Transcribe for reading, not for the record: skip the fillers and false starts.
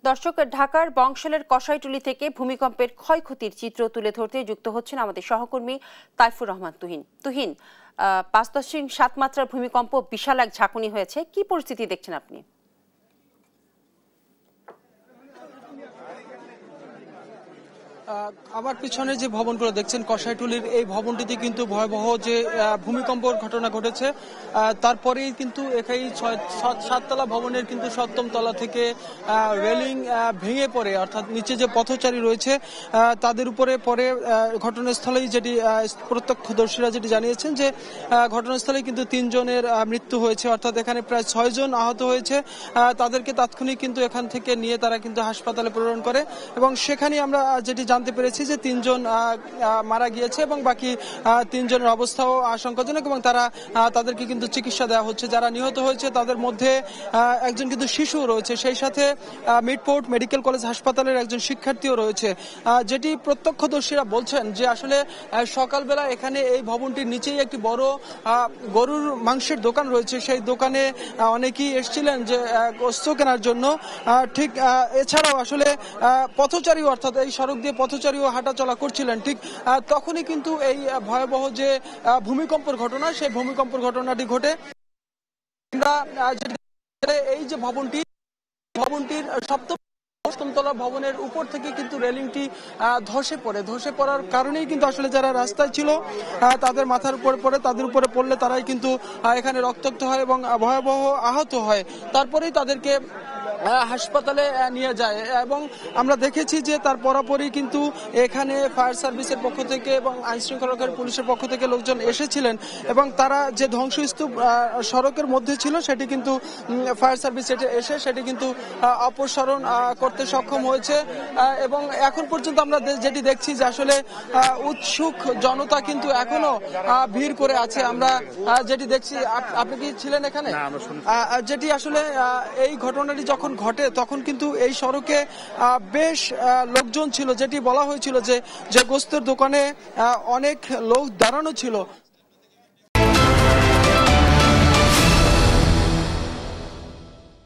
দর্শক, ঢাকার বংশালের কসাইটুলি থেকে ভূমিকম্পের ক্ষয়ক্ষতির চিত্র তুলে ধরতে যুক্ত হচ্ছেন আমাদের সহকর্মী তাইফুর রহমান তুহিন। ৫.৭ মাত্রার ভূমিকম্প, বিশাল এক ঝাঁকুনি হয়েছে। কি পরিস্থিতি দেখছেন আপনি? আমার পিছনে যে ভবনগুলো দেখছেন কসাইটুলির, এই ভবনটিতে কিন্তু ভয়াবহ যে ভূমিকম্পর ঘটনা ঘটেছে। তারপরেই কিন্তু এই ৭তলা ভবনের কিন্তু ৭ম তলা থেকে রেলিং ভেঙে পড়ে, অর্থাৎ নিচে যে পথচারী রয়েছে তাদের উপরে পরে ঘটনাস্থলেই যেটি প্রত্যক্ষদর্শীরা যেটি জানিয়েছেন যে ঘটনাস্থলেই কিন্তু ৩ জনের মৃত্যু হয়েছে, অর্থাৎ এখানে প্রায় ৬ জন আহত হয়েছে। তাদেরকে তাৎক্ষণিক কিন্তু এখান থেকে নিয়ে তারা কিন্তু হাসপাতালে প্রেরণ করে এবং সেখানে আমরা যেটি জানতে পেরেছি যে ৩ জন মারা গিয়েছে এবং বাকি ৩ জনের অবস্থাও আশঙ্কাজনক এবং তাদেরকে কিন্তু চিকিৎসা দেওয়া হচ্ছে। যারা নিহত হয়েছে তাদের মধ্যে একজন কিন্তু শিশু রয়েছে, সেই সাথে মিডপোর্ট মেডিকেল কলেজ হাসপাতালের একজন শিক্ষার্থীও রয়েছে। যেটি প্রত্যক্ষদর্শীরা বলছেন যে আসলে সকালবেলা এখানে এই ভবনটির নিচেই একটি বড় গরুর মাংসের দোকান রয়েছে, সেই দোকানে অনেকেই এসেছিলেন যে গোশত কেনার জন্য। ঠিক এছাড়াও আসলে পথচারী, অর্থাৎ এই সড়ক দিয়ে পথচারীও হাঁটাচলা করছিলেন। ঠিক তখনই কিন্তু এই ভয়াবহ যে ভূমিকম্পের ঘটনা, সেই ভূমিকম্পের ঘটনাটি ঘটে। আমরা এই যে ভবনটির সপ্তম তলা ভবনের উপর থেকে কিন্তু রেলিংটি ধসে পড়ার কারণেই কিন্তু আসলে যারা রাস্তায় ছিল তাদের মাথার উপর পড়ে, তাদের উপরে পড়লে তারাই কিন্তু এখানে রক্তাক্ত হয় এবং ভয়াবহ আহত হয়। তারপরেই তাদেরকে হাসপাতালে নিয়ে যায় এবং আমরা দেখেছি যে তার পরপরই কিন্তু এখানে ফায়ার সার্ভিসের পক্ষ থেকে এবং আইনশৃঙ্খলাকারী পুলিশের পক্ষ থেকে লোকজন এসেছিলেন এবং তারা যে ধ্বংসস্তূপ সড়কের মধ্যে ছিল সেটি কিন্তু ফায়ার সার্ভিস এসে সেটি কিন্তু অপসারণ করতে সক্ষম হয়েছে। এবং এখন পর্যন্ত আমরা যেটি দেখছি যে আসলে উৎসুক জনতা কিন্তু এখনো ভিড় করে আছে। আমরা যেটি দেখছি, আপনি কি ছিলেন এখানে? যেটি আসলে এই ঘটনাটি যখন ঘটে তখন কিন্তু এই সড়কে বেশ লোকজন ছিল, যেটি বলা হয়েছিল যে গোস্তের দোকানে অনেক লোক দাঁড়ানো ছিল।